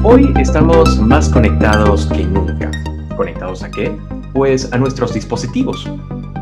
Hoy estamos más conectados que nunca. ¿Conectados a qué? Pues a nuestros dispositivos,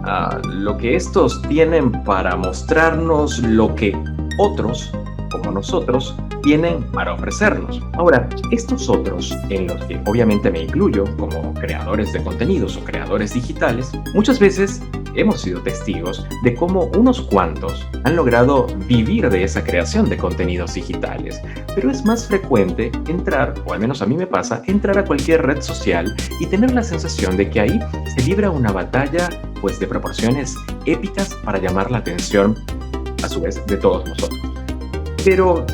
a lo que estos tienen para mostrarnos lo que otros, como nosotros, tienen para ofrecernos. Ahora, estos otros, en los que obviamente me incluyo como creadores de contenidos o creadores digitales, muchas veces hemos sido testigos de cómo unos cuantos han logrado vivir de esa creación de contenidos digitales. Pero es más frecuente entrar, o al menos a mí me pasa, entrar a cualquier red social y tener la sensación de que ahí se libra una batalla pues de proporciones épicas para llamar la atención, a su vez, de todos nosotros. Pero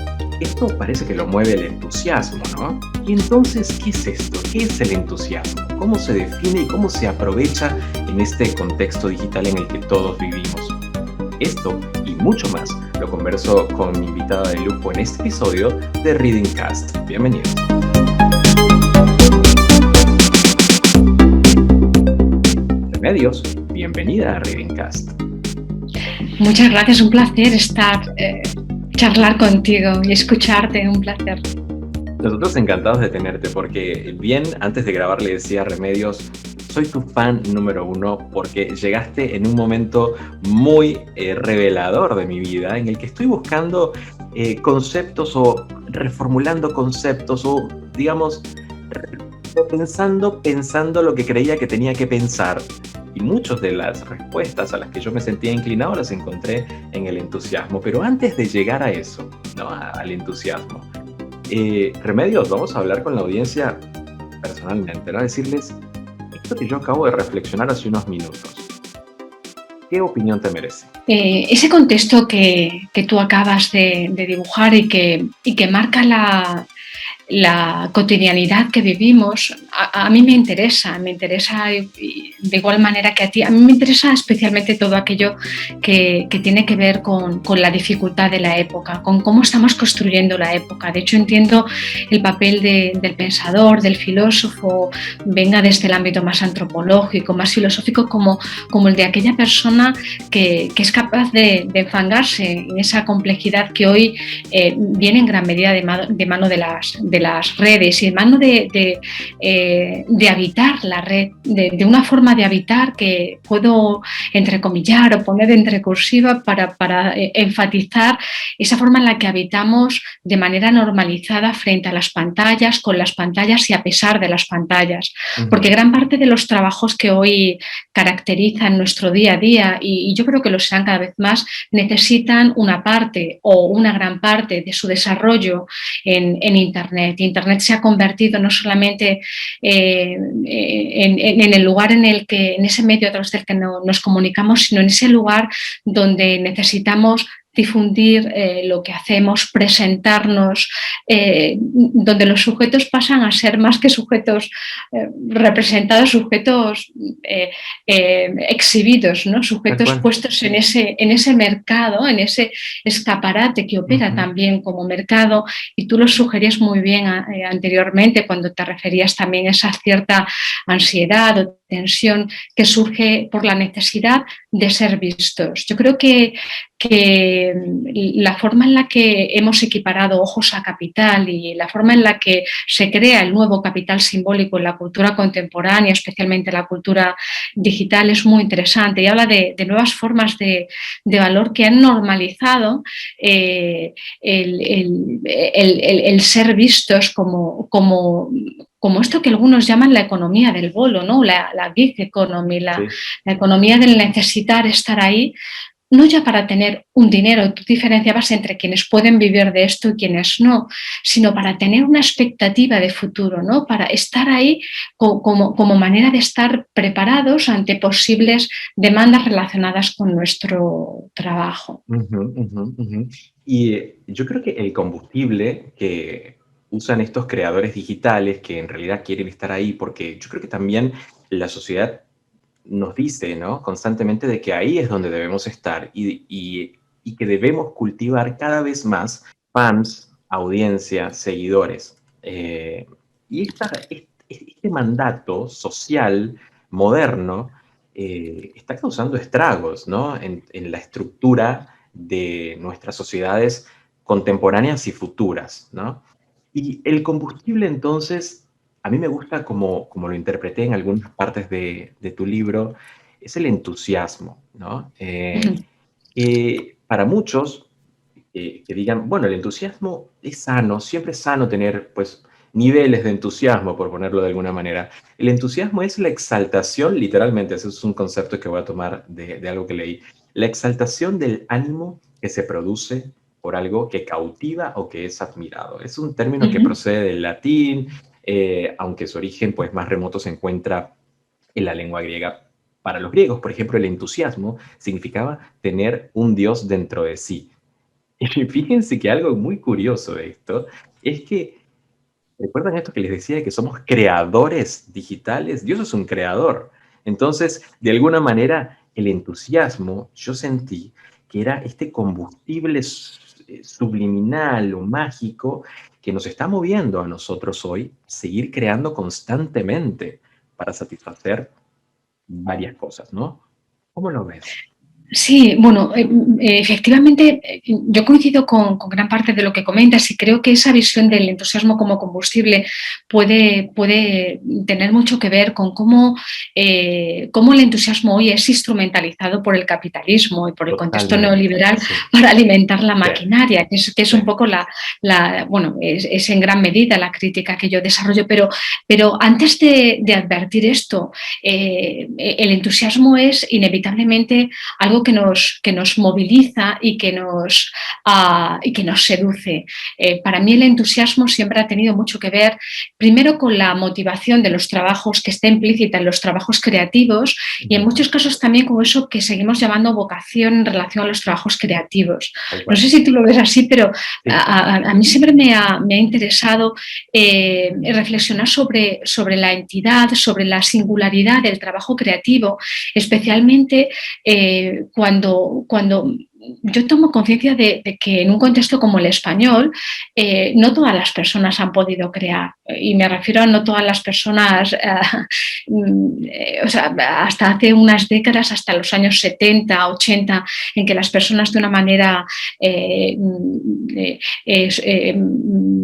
esto parece que lo mueve el entusiasmo, ¿no? Y entonces, ¿qué es esto? ¿Qué es el entusiasmo? ¿Cómo se define y cómo se aprovecha en este contexto digital en el que todos vivimos? Esto y mucho más lo converso con mi invitada de lujo en este episodio de Reading Cast. Bienvenidos. Remedios, bienvenida a Reading Cast. Muchas gracias, un placer charlar contigo y escucharte, un placer. Nosotros encantados de tenerte porque bien antes de grabar le decía a Remedios, soy tu fan número uno porque llegaste en un momento muy revelador de mi vida en el que estoy buscando conceptos o reformulando conceptos o digamos pensando lo que creía que tenía que pensar. Y muchas de las respuestas a las que yo me sentía inclinado las encontré en el entusiasmo. Pero antes de llegar a eso, ¿no? Al entusiasmo, Remedios, vamos a hablar con la audiencia personalmente, ¿no? Decirles esto que yo acabo de reflexionar hace unos minutos. ¿Qué opinión te merece? Ese contexto que tú acabas de dibujar y que marca la cotidianidad que vivimos, a mí me interesa de igual manera que a ti. A mí me interesa especialmente todo aquello que tiene que ver con la dificultad de la época, con cómo estamos construyendo la época. De hecho, entiendo el papel del pensador, del filósofo, venga desde el ámbito más antropológico, más filosófico, como el de aquella persona que es capaz de enfangarse en esa complejidad que hoy viene en gran medida de mano de las redes y de mano de habitar la red, de una forma de habitar que puedo entrecomillar o poner entre cursiva para enfatizar esa forma en la que habitamos de manera normalizada frente a las pantallas, con las pantallas y a pesar de las pantallas. Porque gran parte de los trabajos que hoy caracterizan nuestro día a día, y yo creo que lo serán cada vez más, necesitan una parte o una gran parte de su desarrollo en Internet. Internet se ha convertido no solamente en el lugar en ese medio a través del que nos comunicamos, sino en ese lugar donde necesitamos difundir lo que hacemos, presentarnos, donde los sujetos pasan a ser más que sujetos representados, sujetos exhibidos, ¿no? Sujetos puestos en ese mercado, en ese escaparate que opera también como mercado. Y tú lo sugerías muy bien anteriormente cuando te referías también a esa cierta ansiedad o tensión que surge por la necesidad de ser vistos. Yo creo que la forma en la que hemos equiparado ojos a capital y la forma en la que se crea el nuevo capital simbólico en la cultura contemporánea, especialmente la cultura digital, es muy interesante y habla de nuevas formas de valor que han normalizado el ser vistos como esto que algunos llaman la economía del bolo, ¿no? La gig economy, la economía del necesitar estar ahí, no ya para tener un dinero. Tú diferenciabas entre quienes pueden vivir de esto y quienes no, sino para tener una expectativa de futuro, ¿no? Para estar ahí como manera de estar preparados ante posibles demandas relacionadas con nuestro trabajo. Y yo creo que el combustible que usan estos creadores digitales que en realidad quieren estar ahí, porque yo creo que también la sociedad nos dice, ¿no? Constantemente de que ahí es donde debemos estar y que debemos cultivar cada vez más fans, audiencia, seguidores. Y este mandato social moderno está causando estragos, ¿no? En la estructura de nuestras sociedades contemporáneas y futuras, ¿no? Y el combustible, entonces, a mí me gusta como lo interpreté en algunas partes de tu libro, es el entusiasmo, ¿no? Ujú, Para muchos, que digan, bueno, el entusiasmo es sano, siempre es sano tener, pues, niveles de entusiasmo, por ponerlo de alguna manera. El entusiasmo es la exaltación, literalmente, ese es un concepto que voy a tomar de algo que leí, la exaltación del ánimo que se produce por algo que cautiva o que es admirado. Es un término que ujú. procede del latín, aunque su origen, pues, más remoto se encuentra en la lengua griega. Para los griegos, por ejemplo, el entusiasmo significaba tener un dios dentro de sí. Y fíjense que algo muy curioso de esto es que, ¿recuerdan esto que les decía de que somos creadores digitales? Dios es un creador. Entonces, de alguna manera, el entusiasmo, yo sentí que era este combustible subliminal o mágico que nos está moviendo a nosotros hoy a seguir creando constantemente para satisfacer varias cosas, ¿no? ¿Cómo lo ves? Sí, bueno, efectivamente, yo coincido con gran parte de lo que comentas y creo que esa visión del entusiasmo como combustible puede tener mucho que ver con cómo el entusiasmo hoy es instrumentalizado por el capitalismo y por el contexto Totalmente, neoliberal sí, para alimentar la sí, maquinaria, que es sí, un poco bueno, es en gran medida la crítica que yo desarrollo, pero antes de advertir esto, el entusiasmo es inevitablemente algo que nos moviliza y que nos seduce. Para mí el entusiasmo siempre ha tenido mucho que ver, primero con la motivación de los trabajos que está implícita en los trabajos creativos y en ujú, muchos casos también con eso que seguimos llamando vocación en relación a los trabajos creativos. tal No cual. sé si tú lo ves así, pero Sí, a mí siempre me ha interesado reflexionar sobre la entidad, sobre la singularidad del trabajo creativo, especialmente cuando yo tomo conciencia de que en un contexto como el español, no todas las personas han podido crear. Y me refiero a no todas las personas, o sea, hasta hace unas décadas, hasta los años 70, 80, en que las personas de una manera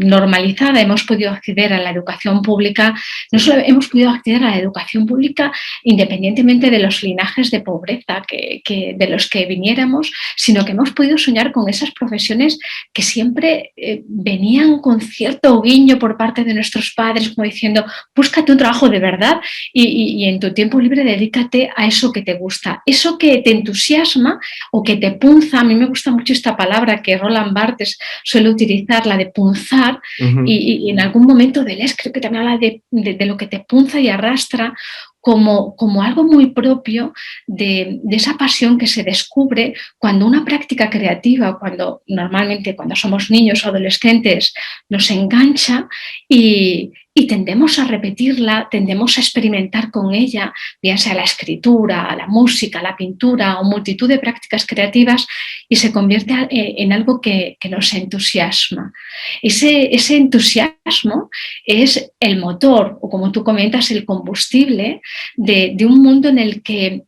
normalizada hemos podido acceder a la educación pública, no sí, solo hemos podido acceder a la educación pública independientemente de los linajes de pobreza de los que viniéramos, sino que hemos podido soñar con esas profesiones que siempre venían con cierto guiño por parte de nuestros padres, como diciendo, búscate un trabajo de verdad y en tu tiempo libre dedícate a eso que te gusta, eso que te entusiasma o que te punza. A mí me gusta mucho esta palabra que Roland Barthes suele utilizar, la de punzar, ujú, y en algún momento Deleuze creo que también habla de lo que te punza y arrastra como algo muy propio de esa pasión que se descubre cuando una práctica creativa, normalmente cuando somos niños o adolescentes, nos engancha y tendemos a repetirla, tendemos a experimentar con ella, bien sea la escritura, la música, la pintura o multitud de prácticas creativas, y se convierte en algo que nos entusiasma. Ese entusiasmo es el motor, o como tú comentas, el combustible de un mundo en el que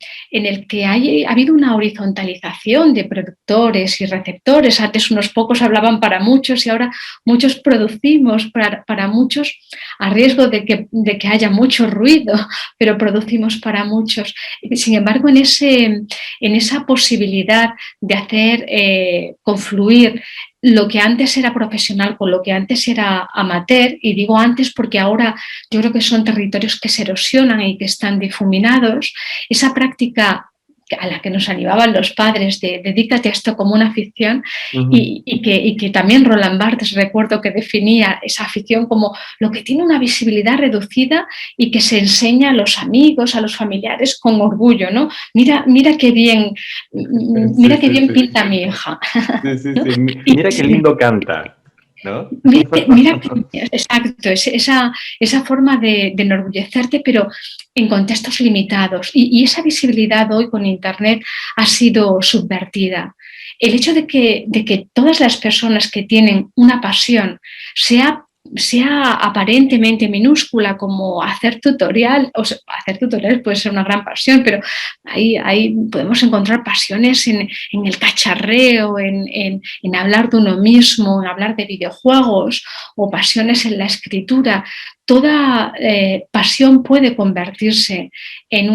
ha habido una horizontalización de productores y receptores. Antes unos pocos hablaban para muchos y ahora muchos producimos para muchos, a riesgo de que haya mucho ruido, pero producimos para muchos. Sin embargo, en esa posibilidad de hacer confluir lo que antes era profesional con lo que antes era amateur, y digo antes porque ahora yo creo que son territorios que se erosionan y que están difuminados, esa práctica a la que nos animaban los padres de dedícate a esto como una afición, ujú. y que también Roland Barthes recuerdo que definía esa afición como lo que tiene una visibilidad reducida y que se enseña a los amigos, a los familiares con orgullo, ¿no? Mira qué bien, Sí, mira qué sí, bien sí. pinta mi hija. Sí, sí, ¿No? sí. Y, Mira qué lindo canta, ¿no? mira, exacto, esa forma de enorgullecerte, pero en contextos limitados. Y esa visibilidad hoy con Internet ha sido subvertida. El hecho de que todas las personas que tienen una pasión, sea sea aparentemente minúscula, como hacer tutorial, o sea, hacer tutoriales puede ser una gran pasión, pero ahí podemos encontrar pasiones en el cacharreo, en hablar de uno mismo, en hablar de videojuegos, o pasiones en la escritura. Toda pasión puede convertirse en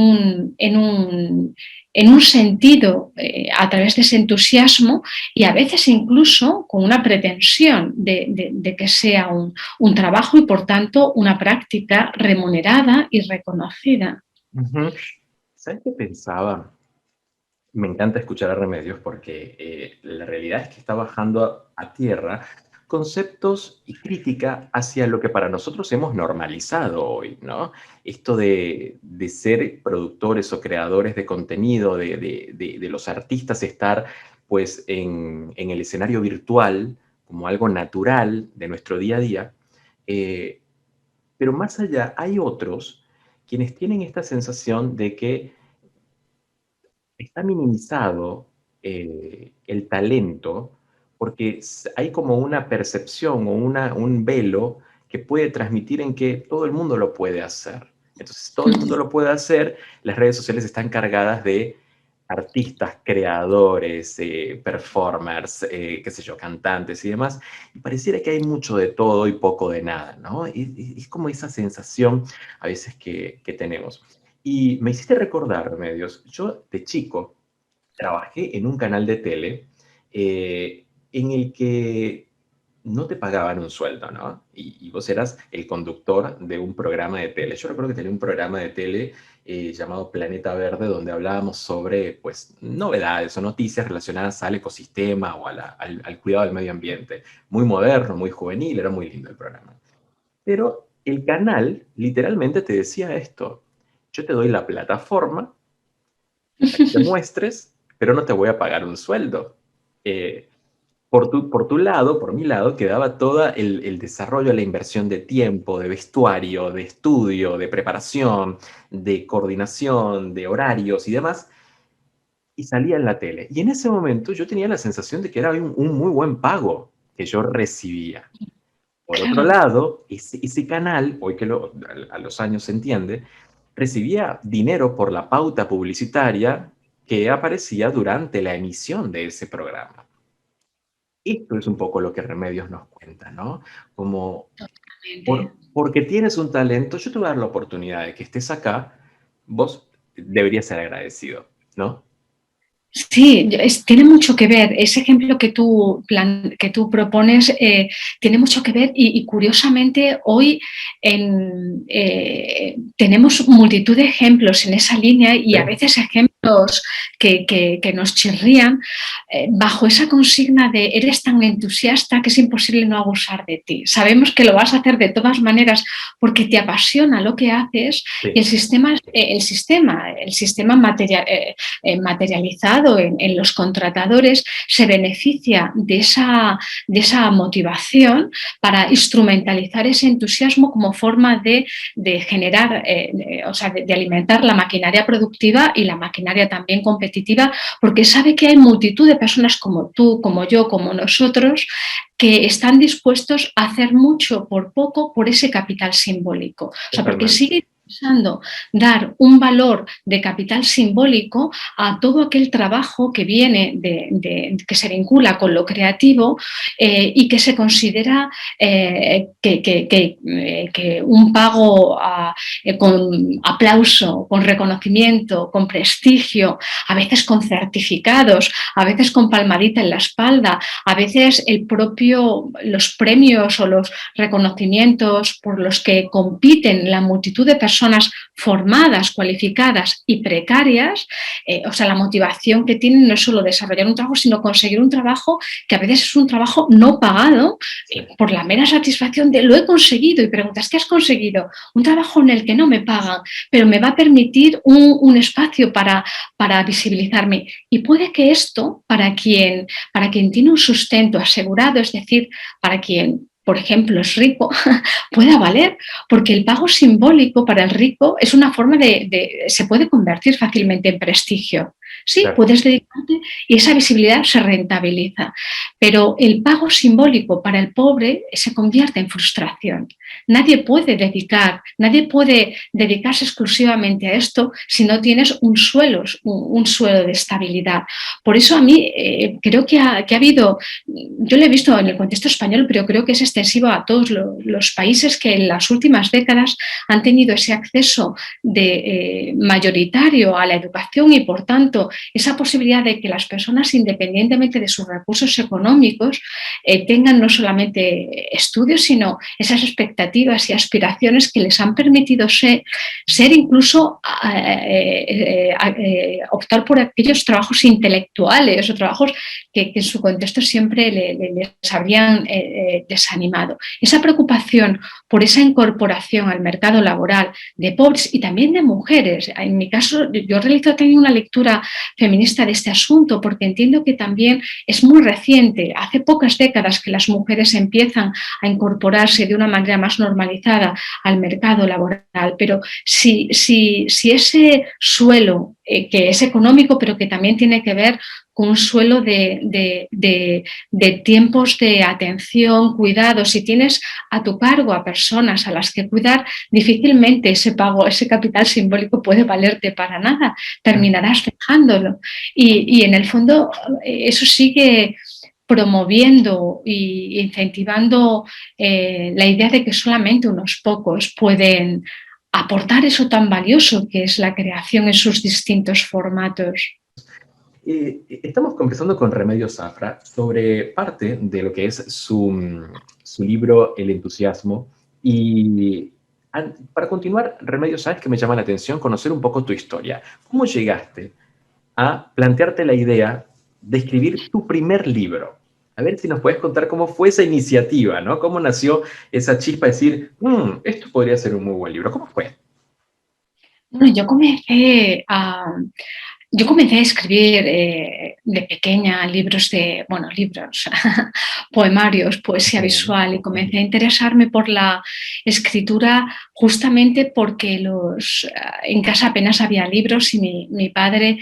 un sentido a través de ese entusiasmo, y a veces incluso con una pretensión de que sea un trabajo y por tanto una práctica remunerada y reconocida. Ujú. ¿Sabes qué pensaba? Me encanta escuchar a Remedios porque la realidad es que está bajando a tierra conceptos y crítica hacia lo que para nosotros hemos normalizado hoy, ¿no? Esto de ser productores o creadores de contenido, de los artistas estar pues en el escenario virtual como algo natural de nuestro día a día. eh, pero más allá, hay otros quienes tienen esta sensación de que está minimizado el talento porque hay como una percepción o un velo que puede transmitir en que todo el mundo lo puede hacer. Entonces, todo el mundo lo puede hacer, las redes sociales están cargadas de artistas, creadores, performers, qué sé yo, cantantes y demás, y pareciera que hay mucho de todo y poco de nada, ¿no? Es como esa sensación a veces que tenemos. Y me hiciste recordar, Medios, yo de chico trabajé en un canal de tele en el que no te pagaban un sueldo, ¿no? Y vos eras el conductor de un programa de tele. Yo recuerdo que tenía un programa de tele llamado Planeta Verde, donde hablábamos sobre, pues, novedades o noticias relacionadas al ecosistema o al cuidado del medio ambiente. Muy moderno, muy juvenil, era muy lindo el programa. Pero el canal literalmente te decía esto: yo te doy la plataforma para que te muestres, pero no te voy a pagar un sueldo. Eh, por tu lado, por mi lado, quedaba todo el desarrollo, la inversión de tiempo, de vestuario, de estudio, de preparación, de coordinación, de horarios y demás, y salía en la tele. Y en ese momento yo tenía la sensación de que era un muy buen pago que yo recibía. Por otro Claro. lado, ese canal, hoy que a los años se entiende, recibía dinero por la pauta publicitaria que aparecía durante la emisión de ese programa. Esto es un poco lo que Remedios nos cuenta, ¿no? Como Totalmente. porque tienes un talento, yo te voy a dar la oportunidad de que estés acá, vos deberías ser agradecido, ¿no? Sí, tiene mucho que ver. Ese ejemplo que tú propones tiene mucho que ver, y curiosamente hoy tenemos multitud de ejemplos en esa línea, y Sí, a veces ejemplos que nos chirrían bajo esa consigna de eres tan entusiasta que es imposible no abusar de ti. Sabemos que lo vas a hacer de todas maneras porque te apasiona lo que haces, y sí, el sistema materializado en los contratadores se beneficia de esa motivación para instrumentalizar ese entusiasmo como forma de generar, o sea, de alimentar la maquinaria productiva y la maquinaria también competitiva, porque sabe que hay multitud de personas como tú, como yo, como nosotros, que están dispuestos a hacer mucho por poco por ese capital simbólico. O sea, porque totalmente. sigue pensando dar un valor de capital simbólico a todo aquel trabajo que viene que se vincula con lo creativo, y que se considera que un pago con aplauso, con reconocimiento, con prestigio, a veces con certificados, a veces con palmadita en la espalda, a veces los premios o los reconocimientos por los que compiten la multitud de personas formadas, cualificadas y precarias. O sea, la motivación que tienen no es solo desarrollar un trabajo, sino conseguir un trabajo que a veces es un trabajo no pagado, Sí, por la mera satisfacción de lo he conseguido. Y preguntas, ¿qué has conseguido? Un trabajo en el que no me pagan, pero me va a permitir un espacio para visibilizarme. Y puede que esto, para quien tiene un sustento asegurado, es decir, para quien, por ejemplo, es rico, pueda valer, porque el pago simbólico para el rico es una forma se puede convertir fácilmente en prestigio. Sí, Claro. puedes dedicarte y esa visibilidad se rentabiliza, pero el pago simbólico para el pobre se convierte en frustración. Nadie puede dedicarse exclusivamente a esto si no tienes un suelo de estabilidad. Por eso a mí creo que ha habido, yo lo he visto en el contexto español, pero creo que es extensivo a todos los países que en las últimas décadas han tenido ese acceso mayoritario a la educación y, por tanto, esa posibilidad de que las personas, independientemente de sus recursos económicos, tengan no solamente estudios, sino esas expectativas y aspiraciones que les han permitido ser incluso optar por aquellos trabajos intelectuales o trabajos que en su contexto siempre les habrían desanimado. Esa preocupación por esa incorporación al mercado laboral de pobres y también de mujeres. En mi caso, yo realizo también una lectura feminista de este asunto porque entiendo que también es muy reciente, hace pocas décadas que las mujeres empiezan a incorporarse de una manera más normalizada al mercado laboral, pero si ese suelo que es económico, pero que también tiene que ver con un suelo de tiempos de atención, cuidado. Si tienes a tu cargo a personas a las que cuidar, difícilmente ese pago, ese capital simbólico puede valerte para nada. Terminarás dejándolo. Y en el fondo eso sigue promoviendo e incentivando la idea de que solamente unos pocos pueden aportar eso tan valioso que es la creación en sus distintos formatos. Estamos conversando con Remedios Zafra sobre parte de lo que es su libro El entusiasmo. Y para continuar, Remedios, sabes que me llama la atención conocer un poco tu historia. ¿Cómo llegaste a plantearte la idea de escribir tu primer libro? A ver si nos puedes contar cómo fue esa iniciativa, ¿no? ¿Cómo nació esa chispa de decir, esto podría ser un muy buen libro? ¿Cómo fue? Bueno, yo comencé a escribir de pequeña libros, poemarios, poesía Ujú. visual, y comencé a interesarme por la escritura justamente porque en casa apenas había libros y mi padre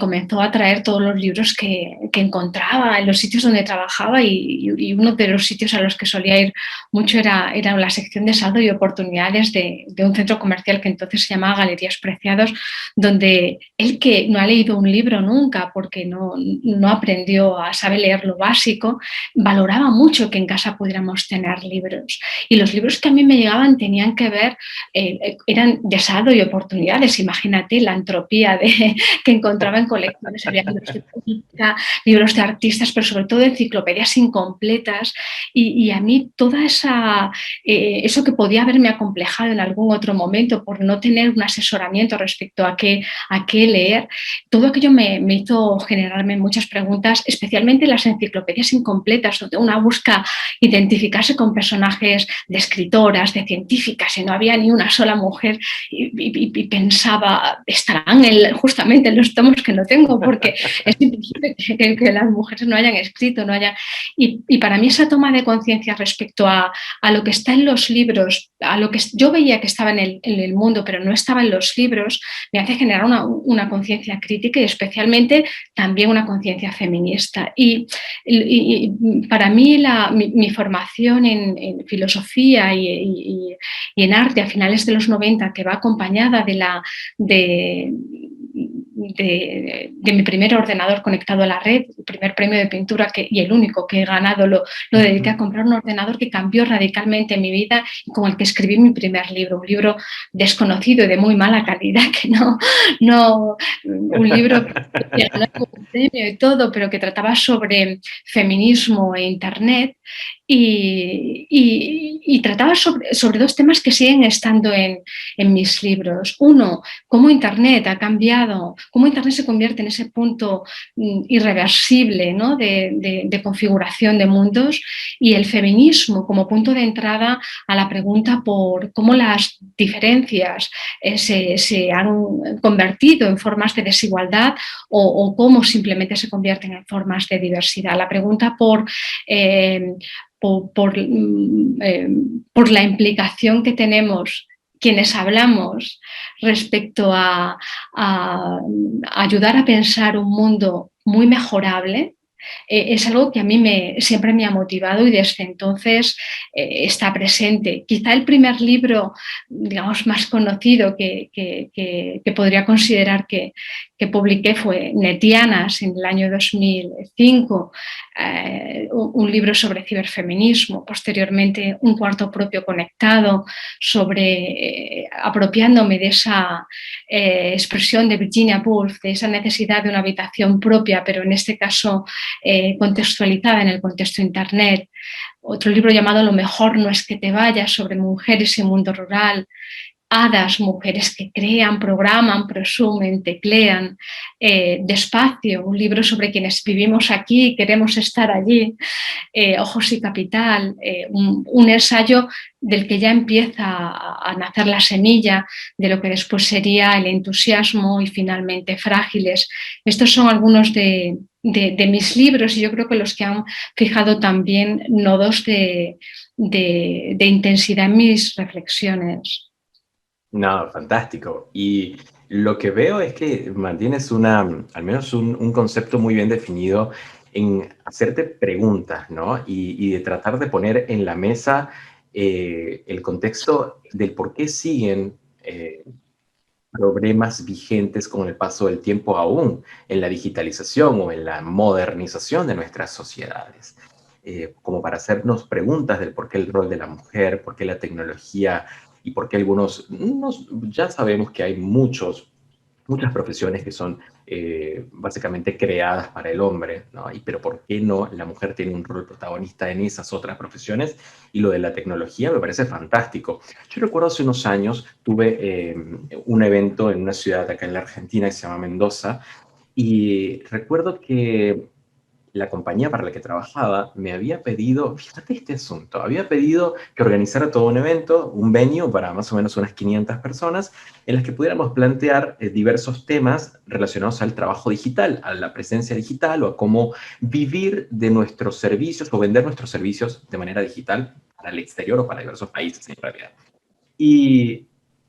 comenzó a traer todos los libros que encontraba en los sitios donde trabajaba y uno de los sitios a los que solía ir mucho era la sección de saldo y oportunidades de un centro comercial que entonces se llamaba Galerías Preciados, donde él, que no ha leído un libro nunca porque no aprendió a saber leer lo básico, valoraba mucho que en casa pudiéramos tener libros. Y los libros que a mí me llegaban tenían que ver, eran de saldo y oportunidades. Imagínate la entropía que encontraba en colecciones. Había libros de política, libros de artistas, pero sobre todo enciclopedias incompletas. Y a mí toda eso que podía haberme acomplejado en algún otro momento por no tener un asesoramiento respecto a qué leer, todo aquello me hizo generarme muchas preguntas, especialmente las enciclopedias incompletas, donde una busca identificarse con personajes de escritoras, de científicas, y no había ni una sola mujer, y pensaba, estarán justamente en los tomos que no tengo, porque es imposible que las mujeres no hayan escrito, y para mí esa toma de conciencia respecto a lo que está en los libros, a lo que yo veía que estaba en el mundo, pero no estaba en los libros, me hace generar una conciencia crítica y especialmente también una conciencia feminista. Y para mí mi formación en filosofía y en arte a finales de los 90, que va acompañada de mi primer ordenador conectado a la red, el primer premio de pintura y el único que he ganado, lo dediqué a comprar un ordenador que cambió radicalmente mi vida y con el que escribí mi primer libro, un libro desconocido y de muy mala calidad, que un libro que ganó un premio y todo, pero que trataba sobre feminismo e internet, y trataba sobre dos temas que siguen estando en mis libros. Uno, cómo Internet ha cambiado, cómo Internet se convierte en ese punto irreversible, ¿no?, de configuración de mundos, y el feminismo como punto de entrada a la pregunta por cómo las diferencias se han convertido en formas de desigualdad o cómo simplemente se convierten en formas de diversidad. La pregunta por la implicación que tenemos quienes hablamos respecto a ayudar a pensar un mundo muy mejorable, es algo que a mí siempre me ha motivado y desde entonces está presente. Quizá el primer libro, digamos, más conocido que podría considerar que publiqué fue Netianas en el año 2005, un libro sobre ciberfeminismo, posteriormente Un cuarto propio conectado, apropiándome de esa expresión de Virginia Woolf, de esa necesidad de una habitación propia, pero en este caso contextualizada en el contexto Internet. Otro libro llamado Lo mejor no es que te vayas, sobre mujeres y mundo rural. Hadas, mujeres que crean, programan, presumen, teclean. Despacio, un libro sobre quienes vivimos aquí y queremos estar allí. Ojos y Capital, un ensayo del que ya empieza a nacer la semilla de lo que después sería el entusiasmo y finalmente Frágiles. Estos son algunos de mis libros y yo creo que los que han fijado también nodos de intensidad en mis reflexiones. No, fantástico. Y lo que veo es que mantienes al menos un concepto muy bien definido en hacerte preguntas, ¿no? Y de tratar de poner en la mesa el contexto del por qué siguen problemas vigentes con el paso del tiempo aún en la digitalización o en la modernización de nuestras sociedades. Como para hacernos preguntas del por qué el rol de la mujer, por qué la tecnología y por qué ya sabemos que hay muchas profesiones que son básicamente creadas para el hombre, ¿no? Pero ¿por qué no la mujer tiene un rol protagonista en esas otras profesiones? Y lo de la tecnología me parece fantástico. Yo recuerdo hace unos años tuve un evento en una ciudad acá en la Argentina que se llama Mendoza, y recuerdo que la compañía para la que trabajaba me había pedido, fíjate este asunto, había pedido que organizara todo un evento, un venue para más o menos unas 500 personas, en las que pudiéramos plantear diversos temas relacionados al trabajo digital, a la presencia digital o a cómo vivir de nuestros servicios o vender nuestros servicios de manera digital para el exterior o para diversos países en realidad. Y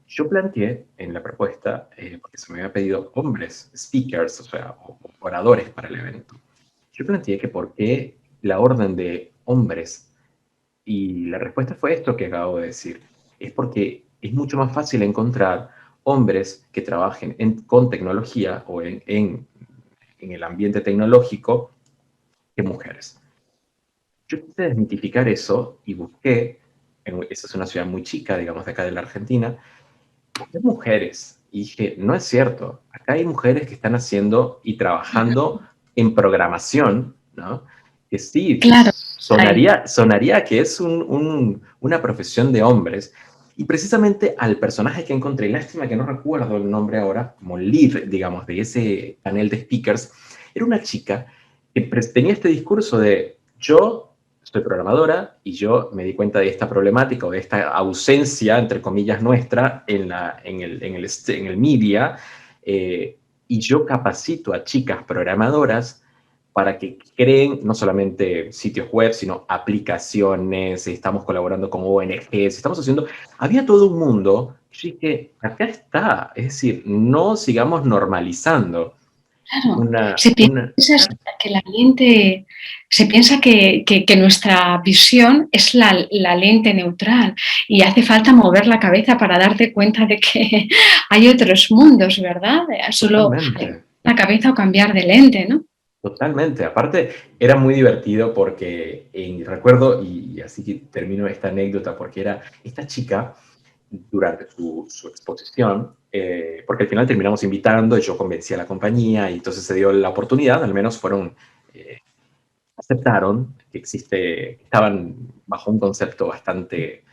yo planteé en la propuesta, porque se me había pedido hombres, speakers, o sea, oradores para el evento. Yo planteé que por qué la orden de hombres, y la respuesta fue esto que acabo de decir. Es porque es mucho más fácil encontrar hombres que trabajen con tecnología o en el ambiente tecnológico que mujeres. Yo quise desmitificar eso y busqué, esa es una ciudad muy chica, digamos, de acá de la Argentina, busqué mujeres y dije, no es cierto, acá hay mujeres que están haciendo y trabajando en programación, ¿no? Que sí, Claro, sonaría que es una profesión de hombres. Y precisamente al personaje que encontré, lástima que no recuerdo el nombre ahora, como lead, digamos, de ese panel de speakers, era una chica que tenía este discurso de yo soy programadora y yo me di cuenta de esta problemática o de esta ausencia, entre comillas, nuestra en el media, y yo capacito a chicas programadoras para que creen no solamente sitios web, sino aplicaciones, estamos colaborando con ONGs, estamos haciendo... Había todo un mundo que acá está, es decir, no sigamos normalizando claro. una... Se piensa que la lente, se piensa que nuestra visión es la lente neutral y hace falta mover la cabeza para darte cuenta de que hay otros mundos, ¿verdad? Solo Totalmente. la cabeza o cambiar de lente, ¿no? Totalmente. Aparte, era muy divertido porque recuerdo, y así que termino esta anécdota, porque era esta chica, durante su exposición, porque al final terminamos invitando, y yo convencí a la compañía, y entonces se dio la oportunidad, al menos aceptaron estaban bajo un concepto bastante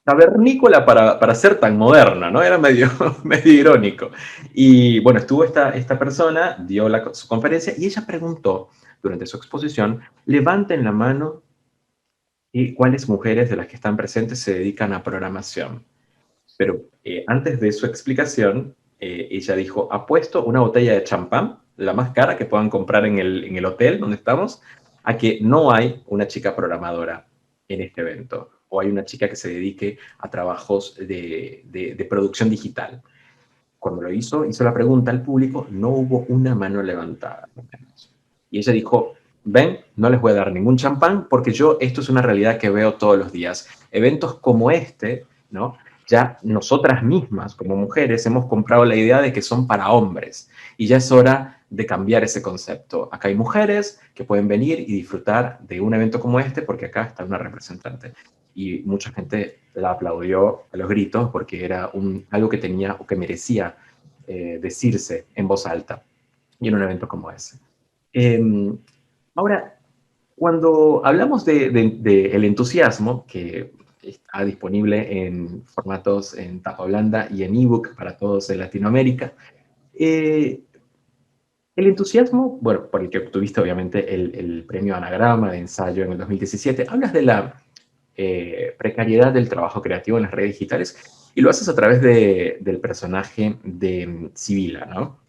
cavernícola para ser tan moderna, ¿no? Era medio irónico. Y bueno, estuvo esta persona, dio su conferencia y ella preguntó durante su exposición, levanten la mano y cuáles mujeres de las que están presentes se dedican a programación. Pero antes de su explicación, ella dijo, apuesto una botella de champán, la más cara que puedan comprar en el hotel donde estamos, a que no hay una chica programadora en este evento. o hay una chica que se dedique a trabajos de producción digital. Cuando lo hizo la pregunta al público, no hubo una mano levantada. Y ella dijo, ven, no les voy a dar ningún champán porque esto es una realidad que veo todos los días. Eventos como este, ¿no? Ya nosotras mismas, como mujeres, hemos comprado la idea de que son para hombres. Y ya es hora de cambiar ese concepto. Acá hay mujeres que pueden venir y disfrutar de un evento como este porque acá está una representante. Y mucha gente la aplaudió a los gritos porque era algo que tenía o que merecía decirse en voz alta y en un evento como ese. Eh, Ahora, cuando hablamos el entusiasmo, que está disponible en formatos en tapa blanda y en ebook para todos en Latinoamérica, eh, el entusiasmo, bueno, por el que obtuviste obviamente el premio Anagrama de ensayo en el 2017, hablas de la precariedad del trabajo creativo en las redes digitales y lo haces a través del personaje de Sibila, ¿no?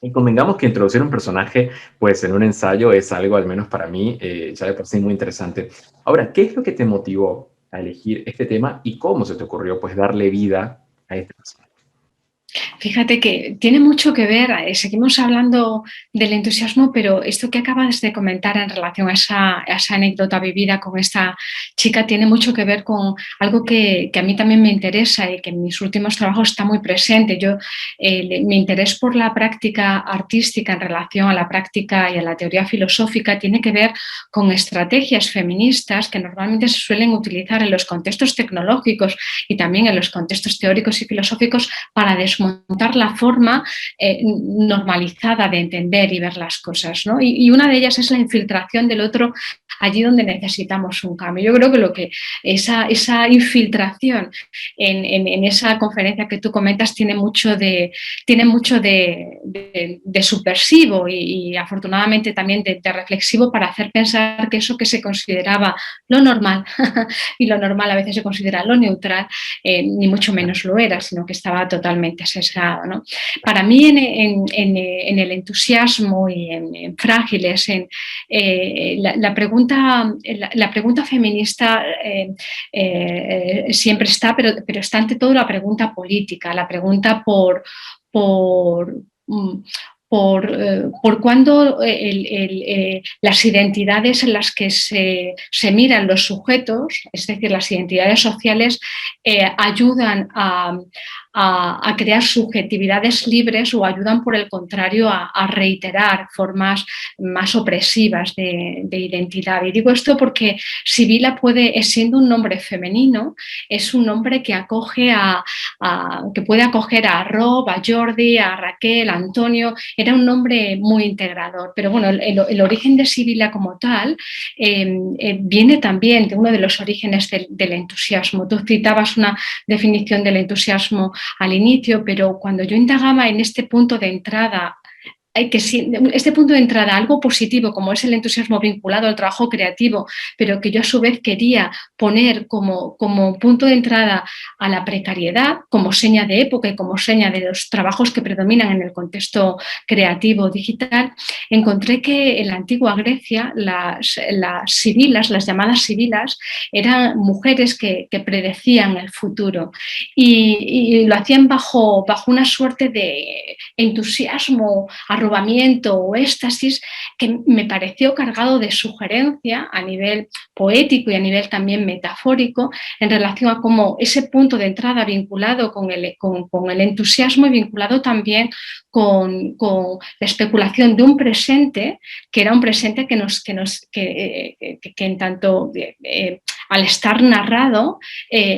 Y convengamos que introducir un personaje, pues en un ensayo es algo, al menos para mí, ya de por sí muy interesante. Ahora, ¿qué es lo que te motivó a elegir este tema y cómo se te ocurrió, pues, darle vida a este personaje? Fíjate que tiene mucho que ver, seguimos hablando del entusiasmo, pero esto que acabas de comentar en relación a esa anécdota vivida con esta chica tiene mucho que ver con algo que a mí también me interesa y que en mis últimos trabajos está muy presente. Mi interés por la práctica artística en relación a la práctica y a la teoría filosófica tiene que ver con estrategias feministas que normalmente se suelen utilizar en los contextos tecnológicos y también en los contextos teóricos y filosóficos para desmontar la forma normalizada de entender y ver las cosas, ¿no? Y una de ellas es la infiltración del otro allí donde necesitamos un cambio. Yo creo que esa infiltración en esa conferencia que tú comentas tiene mucho de subversivo y afortunadamente también de reflexivo para hacer pensar que eso que se consideraba lo normal y lo normal a veces se considera lo neutral, ni mucho menos lo era, sino que estaba totalmente sesgado, ¿no? Para mí en el entusiasmo y en Frágiles, la pregunta feminista siempre está, pero está ante todo la pregunta política, la pregunta por, mm, por cuándo las identidades en las que se miran los sujetos, es decir, las identidades sociales, ayudan a crear subjetividades libres o ayudan, por el contrario, a reiterar formas más opresivas de identidad. Y digo esto porque Sibila siendo un nombre femenino, es un nombre que que puede acoger a Rob, a Jordi, a Raquel, a Antonio. Era un nombre muy integrador. Pero bueno, el origen de Sibila como tal viene también de uno de los orígenes del entusiasmo. Tú citabas una definición del entusiasmo al inicio, pero cuando yo indagaba en este punto de entrada, este punto de entrada, algo positivo como es el entusiasmo vinculado al trabajo creativo, pero que yo a su vez quería poner como punto de entrada a la precariedad, como seña de época y como seña de los trabajos que predominan en el contexto creativo digital, encontré que en la antigua Grecia las sibilas, las llamadas sibilas, eran mujeres que predecían el futuro y lo hacían bajo una suerte de entusiasmo, arrobamiento o éxtasis que me pareció cargado de sugerencia a nivel poético y a nivel también metafórico en relación a cómo ese punto de entrada vinculado con el entusiasmo y vinculado también con la especulación de un presente que era un presente que en tanto al estar narrado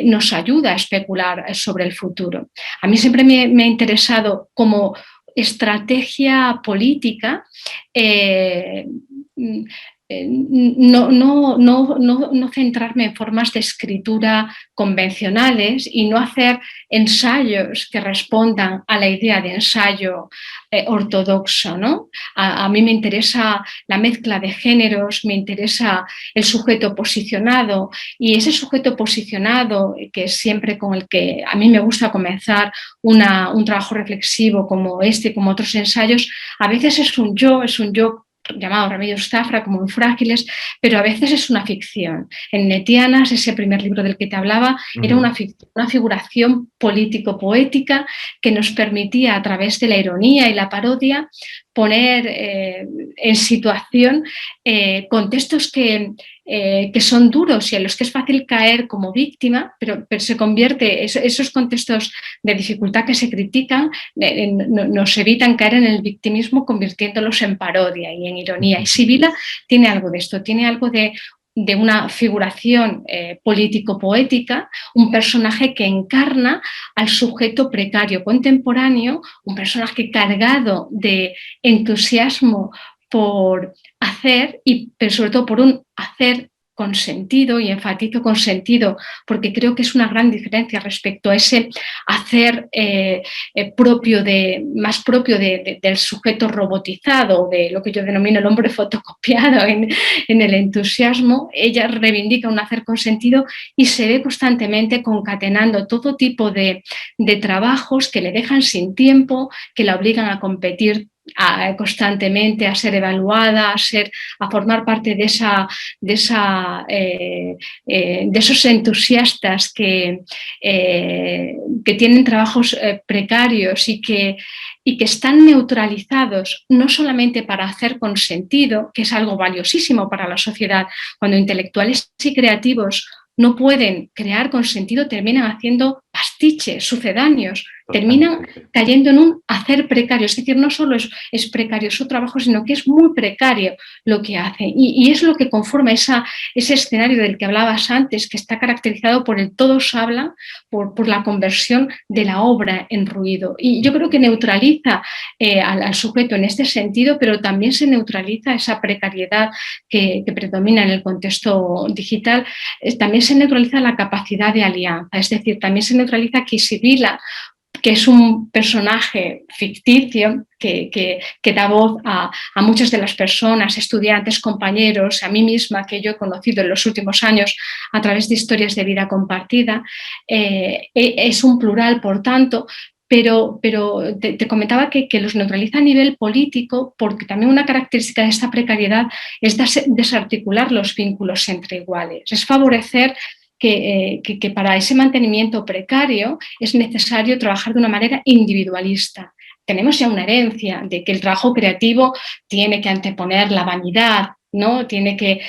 nos ayuda a especular sobre el futuro. A mí siempre me ha interesado como estrategia política no centrarme en formas de escritura convencionales y no hacer ensayos que respondan a la idea de ensayo ortodoxo, ¿no? A mí me interesa la mezcla de géneros, me interesa el sujeto posicionado y ese sujeto posicionado, que es siempre con el que a mí me gusta comenzar un trabajo reflexivo como este, como otros ensayos, a veces es un yo llamados Remedios Zafra, como muy frágiles, pero a veces es una ficción. En Netianas, ese primer libro del que te hablaba, era una figuración político-poética que nos permitía, a través de la ironía y la parodia, poner en situación contextos que son duros y en los que es fácil caer como víctima, pero se convierte, esos contextos de dificultad que se critican nos evitan caer en el victimismo convirtiéndolos en parodia y en ironía. Y Sibila tiene algo de esto, tiene algo de una figuración político-poética, un personaje que encarna al sujeto precario contemporáneo, un personaje cargado de entusiasmo por hacer, pero sobre todo por un hacer con sentido, y enfatizo con sentido porque creo que es una gran diferencia respecto a ese hacer más propio del sujeto robotizado, de lo que yo denomino el hombre fotocopiado en el entusiasmo. Ella reivindica un hacer con sentido y se ve constantemente concatenando todo tipo de trabajos que le dejan sin tiempo, que la obligan a competir constantemente, a ser evaluada, a formar parte de esos entusiastas que tienen trabajos precarios y que están neutralizados no solamente para hacer con sentido, que es algo valiosísimo para la sociedad. Cuando intelectuales y creativos no pueden crear con sentido, terminan haciendo pastiches sucedáneos, terminan cayendo en un hacer precario. Es decir, no solo es precario su trabajo, sino que es muy precario lo que hacen. Y es lo que conforma ese escenario del que hablabas antes, que está caracterizado por el todos hablan, por la conversión de la obra en ruido. Y yo creo que neutraliza al sujeto en este sentido, pero también se neutraliza esa precariedad que predomina en el contexto digital. También se neutraliza la capacidad de alianza, es decir, también se neutraliza que Sibila, que es un personaje ficticio que da voz a muchas de las personas, estudiantes, compañeros, a mí misma, que yo he conocido en los últimos años a través de historias de vida compartida, es un plural, por tanto, pero te comentaba que los neutraliza a nivel político, porque también una característica de esta precariedad es desarticular los vínculos entre iguales, es favorecer que para ese mantenimiento precario es necesario trabajar de una manera individualista. Tenemos ya una herencia de que el trabajo creativo tiene que anteponer la vanidad, ¿no? Tiene que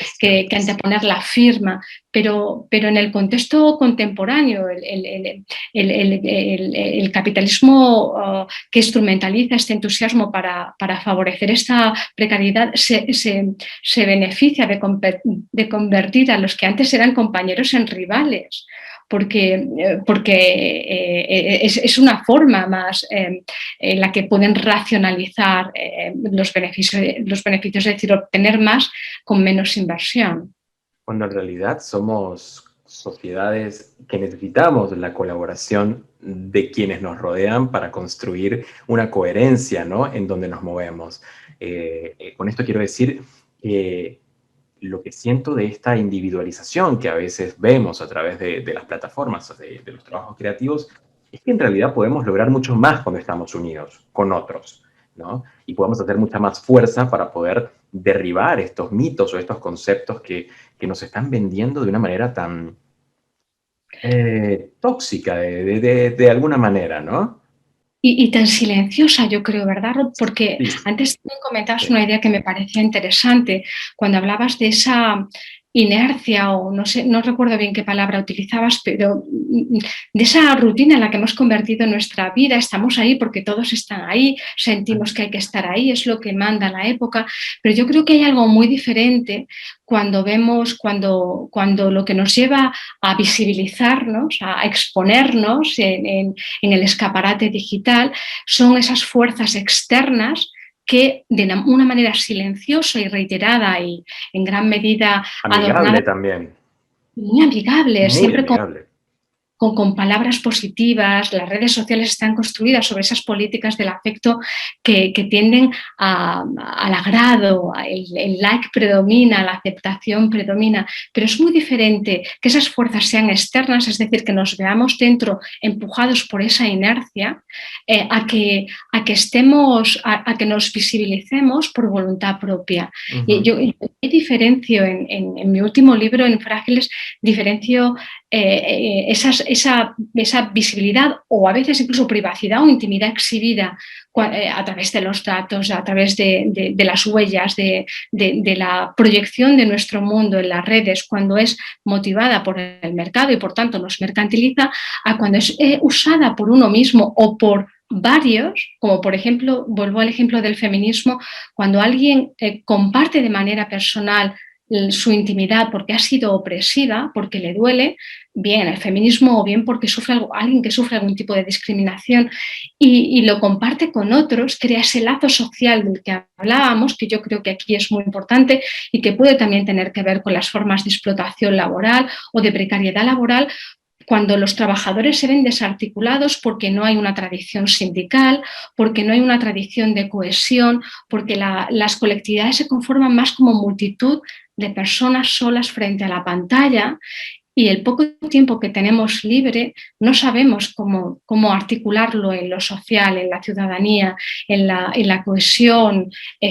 anteponer la firma, pero en el contexto contemporáneo, el capitalismo que instrumentaliza este entusiasmo para favorecer esta precariedad se beneficia de convertir a los que antes eran compañeros en rivales, porque es una forma más en la que pueden racionalizar los beneficios, es decir, obtener más con menos inversión. Cuando en realidad somos sociedades que necesitamos la colaboración de quienes nos rodean para construir una coherencia, ¿no?, en donde nos movemos. Con esto quiero decir que lo que siento de esta individualización que a veces vemos a través de las plataformas, de los trabajos creativos, es que en realidad podemos lograr mucho más cuando estamos unidos con otros, ¿no? Y podemos hacer mucha más fuerza para poder derribar estos mitos o estos conceptos que nos están vendiendo de una manera tan tóxica, de alguna manera, ¿no? Y tan silenciosa, yo creo, ¿verdad, Rob? Porque sí. Antes también comentabas una idea que me parecía interesante, cuando hablabas de esa inercia, o no sé, no recuerdo bien qué palabra utilizabas, pero de esa rutina en la que hemos convertido nuestra vida. Estamos ahí porque todos están ahí, sentimos que hay que estar ahí, es lo que manda la época, pero yo creo que hay algo muy diferente cuando vemos, cuando lo que nos lleva a visibilizarnos, a exponernos en el escaparate digital, son esas fuerzas externas que de una manera silenciosa y reiterada y en gran medida amigable adornada, también. Muy amigable, muy siempre amigable. con palabras positivas. Las redes sociales están construidas sobre esas políticas del afecto que tienden al agrado, el like predomina, la aceptación predomina, pero es muy diferente que esas fuerzas sean externas, es decir, que nos veamos dentro empujados por esa inercia, a que nos visibilicemos por voluntad propia. Yo diferencio en mi último libro, en Frágiles, diferencio esa visibilidad o a veces incluso privacidad o intimidad exhibida a través de los datos, a través de las huellas, de la proyección de nuestro mundo en las redes, cuando es motivada por el mercado y por tanto nos mercantiliza, a cuando es usada por uno mismo o por varios, como por ejemplo, vuelvo al ejemplo del feminismo, cuando alguien comparte de manera personal su intimidad porque ha sido opresiva, porque le duele, bien el feminismo o bien porque alguien que sufre algún tipo de discriminación y lo comparte con otros, crea ese lazo social del que hablábamos, que yo creo que aquí es muy importante y que puede también tener que ver con las formas de explotación laboral o de precariedad laboral, cuando los trabajadores se ven desarticulados porque no hay una tradición sindical, porque no hay una tradición de cohesión, porque las colectividades se conforman más como multitud de personas solas frente a la pantalla y el poco tiempo que tenemos libre no sabemos cómo articularlo en lo social, en la ciudadanía, en la cohesión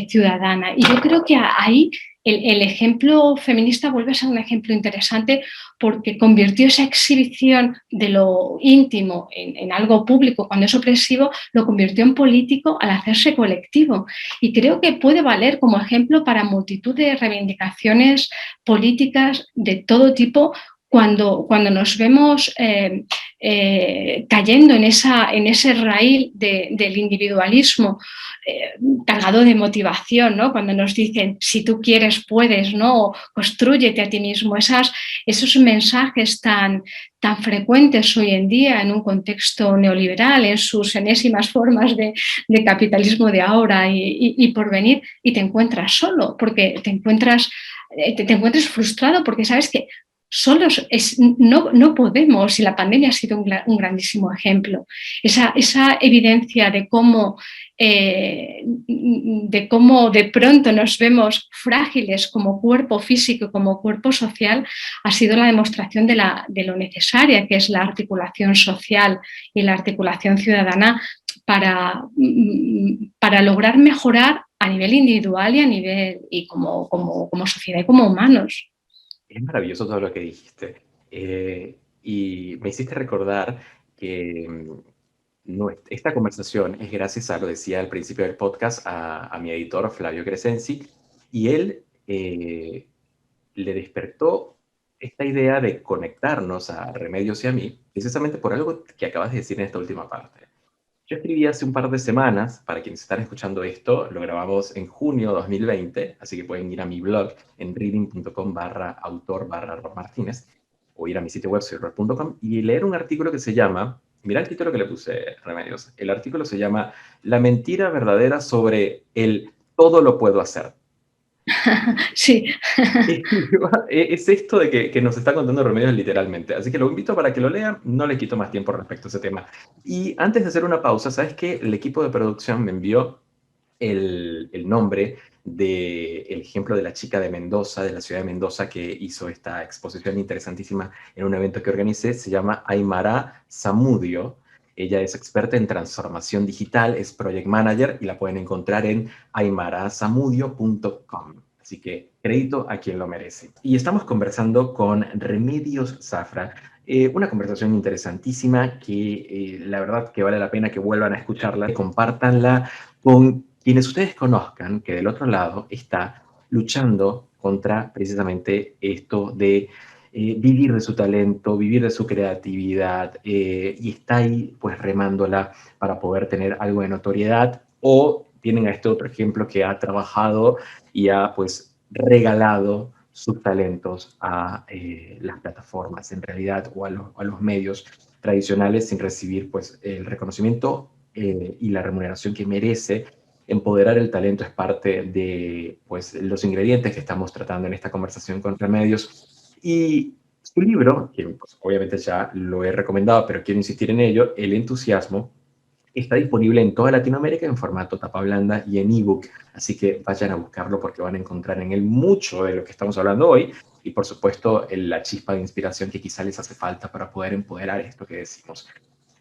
ciudadana. Y yo creo que ahí el ejemplo feminista vuelve a ser un ejemplo interesante porque convirtió esa exhibición de lo íntimo en algo público cuando es opresivo, lo convirtió en político al hacerse colectivo. Y creo que puede valer como ejemplo para multitud de reivindicaciones políticas de todo tipo cuando nos vemos cayendo en ese raíl del individualismo cargado de motivación, ¿no? Cuando nos dicen, si tú quieres, puedes, ¿no? O constrúyete a ti mismo. Esos mensajes tan frecuentes hoy en día en un contexto neoliberal, en sus enésimas formas de capitalismo de ahora y por venir, y te encuentras solo, porque te encuentras frustrado porque sabes que solos no podemos, y la pandemia ha sido un grandísimo ejemplo. Esa evidencia de cómo de pronto nos vemos frágiles como cuerpo físico, como cuerpo social, ha sido la demostración de lo necesaria que es la articulación social y la articulación ciudadana para lograr mejorar a nivel individual y como sociedad y como humanos. Es maravilloso todo lo que dijiste. Y me hiciste recordar que esta conversación es gracias a, lo decía al principio del podcast, a mi editor Flavio Crescenzi, y él le despertó esta idea de conectarnos a Remedios y a mí, precisamente por algo que acabas de decir en esta última parte. Yo escribí hace un par de semanas, para quienes están escuchando esto, lo grabamos en junio de 2020, así que pueden ir a mi blog en reading.com/autor/Martínez o ir a mi sitio web soyrob.com y leer un artículo que se llama, mira el título que le puse, Remedios, el artículo se llama La mentira verdadera sobre el todo lo puedo hacer. Sí. Es esto de que nos está contando Remedios literalmente. Así que lo invito para que lo lean. No le quito más tiempo respecto a ese tema. Y antes de hacer una pausa, ¿sabes qué? El equipo de producción me envió el nombre del ejemplo de la chica de Mendoza, de la ciudad de Mendoza, que hizo esta exposición interesantísima en un evento que organicé. Se llama Aymara Zamudio. Ella es experta en transformación digital, es project manager y la pueden encontrar en aymarazamudio.com. Así que crédito a quien lo merece. Y estamos conversando con Remedios Zafra, una conversación interesantísima que la verdad que vale la pena que vuelvan a escucharla, compártanla con quienes ustedes conozcan, que del otro lado está luchando contra precisamente esto de vivir de su talento, vivir de su creatividad, y está ahí pues remándola para poder tener algo de notoriedad, o tienen a este otro ejemplo que ha trabajado y ha pues regalado sus talentos a las plataformas en realidad o a los medios tradicionales sin recibir pues el reconocimiento y la remuneración que merece. Empoderar el talento es parte de pues los ingredientes que estamos tratando en esta conversación con Remedios. Y Su libro, que pues, obviamente ya lo he recomendado, pero quiero insistir en ello, El entusiasmo, está disponible en toda Latinoamérica en formato tapa blanda y en ebook, así que vayan a buscarlo porque van a encontrar en él mucho de lo que estamos hablando hoy y por supuesto la chispa de inspiración que quizá les hace falta para poder empoderar esto que decimos.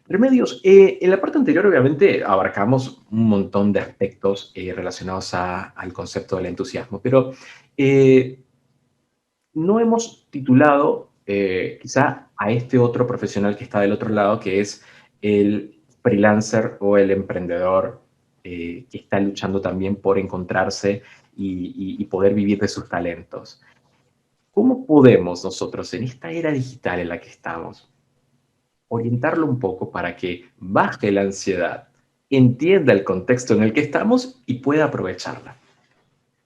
Remedios, en la parte anterior obviamente abarcamos un montón de aspectos relacionados al concepto del entusiasmo, pero no hemos titulado quizá a este otro profesional que está del otro lado, que es el freelancer o el emprendedor que está luchando también por encontrarse y poder vivir de sus talentos. ¿Cómo podemos nosotros en esta era digital en la que estamos orientarlo un poco para que baje la ansiedad, entienda el contexto en el que estamos y pueda aprovecharla?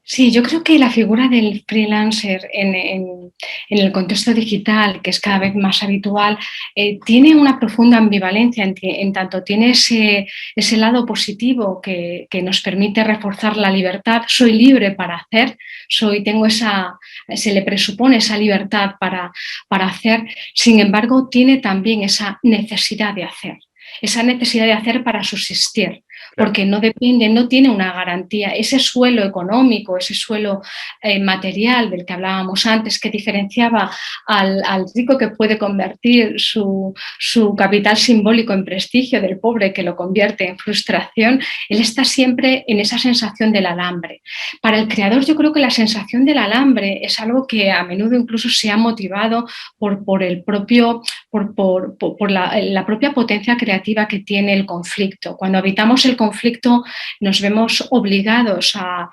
Sí, yo creo que la figura del freelancer en el contexto digital, que es cada vez más habitual, tiene una profunda ambivalencia en tanto tiene ese lado positivo que nos permite reforzar la libertad. Soy libre para hacer, se le presupone esa libertad para hacer, sin embargo, tiene también esa necesidad de hacer para subsistir, Claro. porque no depende, no tiene una garantía. Ese suelo económico, ese suelo material del que hablábamos antes, que diferenciaba al rico que puede convertir su capital simbólico en prestigio del pobre que lo convierte en frustración, él está siempre en esa sensación del alambre. Para el creador, yo creo que la sensación del alambre es algo que a menudo incluso se ha motivado por el propio, por la propia potencia creativa que tiene el conflicto. Cuando habitamos el conflicto nos vemos obligados a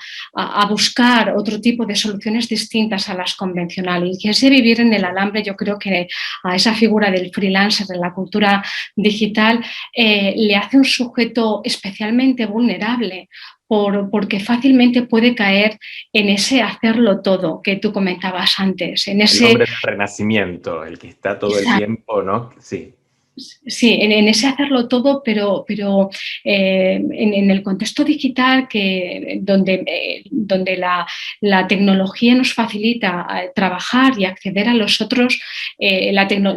buscar otro tipo de soluciones distintas a las convencionales. Y ese vivir en el alambre, yo creo que a esa figura del freelancer en la cultura digital le hace un sujeto especialmente vulnerable, porque fácilmente puede caer en ese hacerlo todo que tú comentabas antes, en El ese... hombre del renacimiento, el que está todo el tiempo, ¿no? Sí. Sí, en ese hacerlo todo, pero en el contexto digital donde la tecnología nos facilita trabajar y acceder a los otros,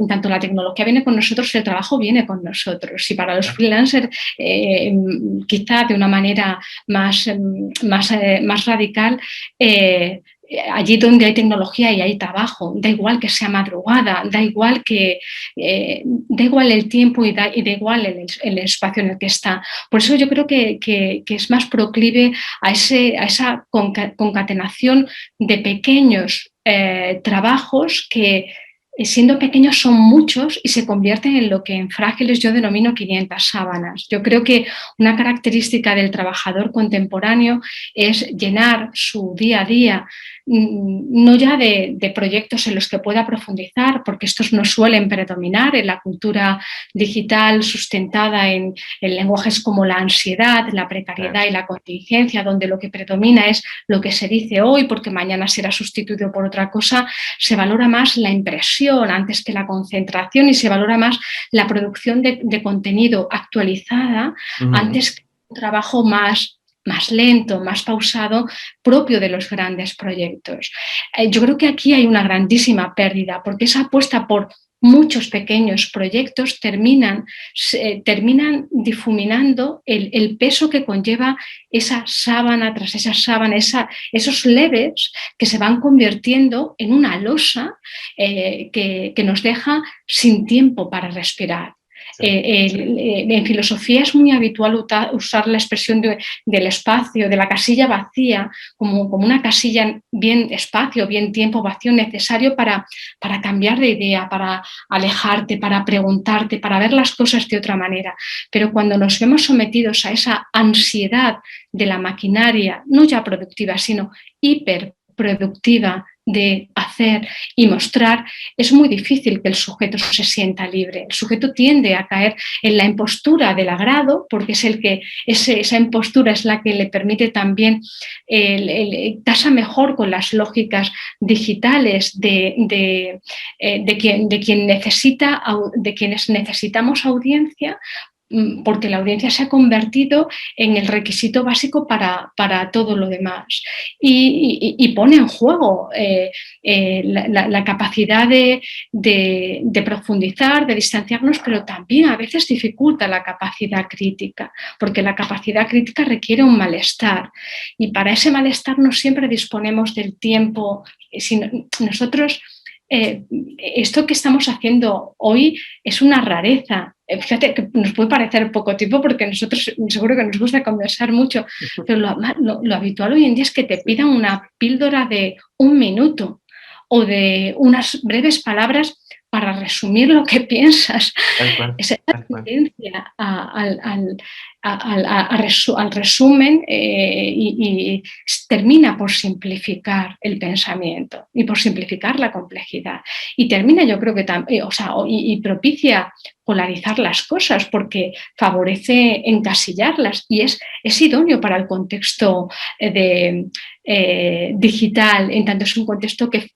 tanto la tecnología viene con nosotros, el trabajo viene con nosotros. Y para los freelancers, quizá de una manera más radical, allí donde hay tecnología y hay trabajo, da igual que sea madrugada, da igual el tiempo y da igual el espacio en el que está. Por eso yo creo que es más proclive a esa concatenación de pequeños trabajos que siendo pequeños son muchos y se convierten en lo que en Frágiles yo denomino 500 sábanas. Yo creo que una característica del trabajador contemporáneo es llenar su día a día no ya de proyectos en los que pueda profundizar, porque estos no suelen predominar en la cultura digital sustentada en lenguajes como la ansiedad, la precariedad y la contingencia, donde lo que predomina es lo que se dice hoy porque mañana será sustituido por otra cosa. Se valora más la impresión antes que la concentración y se valora más la producción de contenido actualizada antes que un trabajo más lento, más pausado, propio de los grandes proyectos. Yo creo que aquí hay una grandísima pérdida, porque esa apuesta por muchos pequeños proyectos terminan difuminando el peso que conlleva esa sábana tras esa sábana, esos leves que se van convirtiendo en una losa que nos deja sin tiempo para respirar. En filosofía es muy habitual usar la expresión del espacio, de la casilla vacía, como una casilla bien espacio, bien tiempo vacío necesario para cambiar de idea, para alejarte, para preguntarte, para ver las cosas de otra manera. Pero cuando nos vemos sometidos a esa ansiedad de la maquinaria, no ya productiva, sino hiperproductiva, de hacer y mostrar, es muy difícil que el sujeto se sienta libre. El sujeto tiende a caer en la impostura del agrado, porque es esa impostura es la que le permite también casa mejor con las lógicas digitales de quienes necesitamos audiencia, porque la audiencia se ha convertido en el requisito básico para todo lo demás y pone en juego la capacidad de profundizar, de distanciarnos, pero también a veces dificulta la capacidad crítica, porque la capacidad crítica requiere un malestar y para ese malestar no siempre disponemos del tiempo. Si nosotros esto que estamos haciendo hoy es una rareza. Fíjate que nos puede parecer poco tiempo porque nosotros seguro que nos gusta conversar mucho, pero lo habitual hoy en día es que te pidan una píldora de 1 minuto o de unas breves palabras para resumir lo que piensas. Tal cual, Esa tal cual. tendencia al resumen y termina por simplificar el pensamiento y por simplificar la complejidad. Y termina, yo creo que también, y propicia polarizar las cosas porque favorece encasillarlas y es idóneo para el contexto digital, en tanto es un contexto que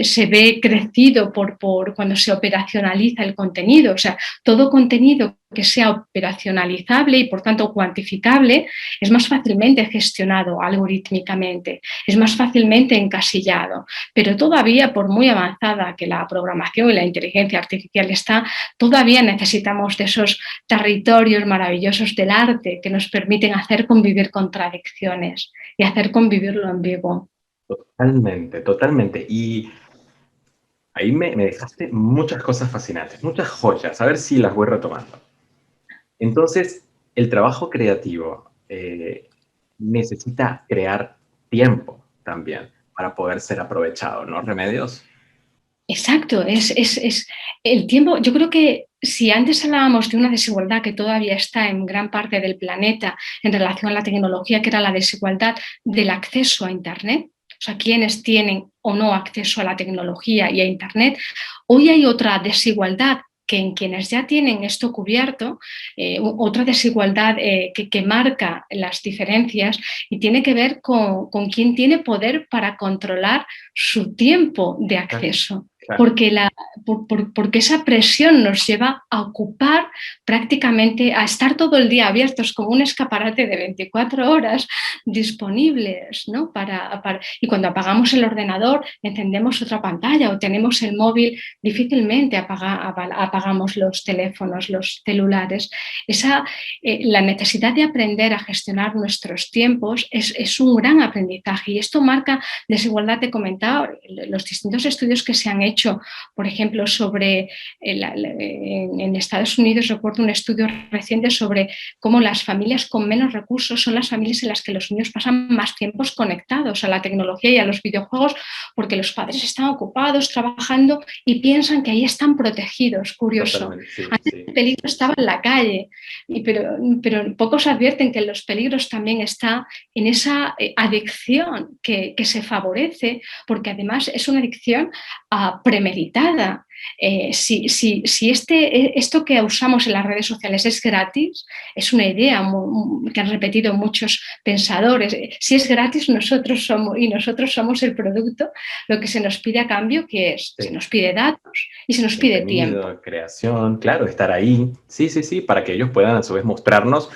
se ve crecido por cuando se operacionaliza el contenido. O sea, todo contenido que sea operacionalizable y por tanto cuantificable es más fácilmente gestionado algorítmicamente, es más fácilmente encasillado, pero todavía por muy avanzada que la programación y la inteligencia artificial está, todavía necesitamos de esos territorios maravillosos del arte que nos permiten hacer convivir contradicciones y hacer convivir lo ambiguo. Totalmente, totalmente. Y ahí me dejaste muchas cosas fascinantes, muchas joyas, a ver si las voy retomando. Entonces, el trabajo creativo necesita crear tiempo también para poder ser aprovechado, ¿no, Remedios? Exacto, es el tiempo. Yo creo que si antes hablábamos de una desigualdad que todavía está en gran parte del planeta en relación a la tecnología, que era la desigualdad del acceso a Internet, o sea, quienes tienen o no acceso a la tecnología y a Internet, hoy hay otra desigualdad que en quienes ya tienen esto cubierto, otra desigualdad que marca las diferencias y tiene que ver con quién tiene poder para controlar su tiempo de Claro, acceso. claro. Porque esa presión nos lleva a ocupar prácticamente, a estar todo el día abiertos como un escaparate de 24 horas disponibles, ¿no? Y cuando apagamos el ordenador, encendemos otra pantalla o tenemos el móvil, difícilmente apagamos los teléfonos, los celulares. La necesidad de aprender a gestionar nuestros tiempos es un gran aprendizaje y esto marca desigualdad. Te comentaba los distintos estudios que se han hecho, por ejemplo, sobre en Estados Unidos. Recuerdo un estudio reciente sobre cómo las familias con menos recursos son las familias en las que los niños pasan más tiempos conectados a la tecnología y a los videojuegos porque los padres están ocupados trabajando y piensan que ahí están protegidos. Curioso. Sí, Antes sí. el peligro estaba en la calle, pero pocos advierten que los peligros también están en esa adicción que se favorece, porque además es una adicción premeditada. Si esto que usamos en las redes sociales es gratis, es una idea que han repetido muchos pensadores. Si es gratis, nosotros somos el producto, lo que se nos pide a cambio, que es, Sí. se nos pide datos y se nos pide tiempo. Creación, claro, estar ahí. Sí, sí, sí, para que ellos puedan a su vez mostrarnos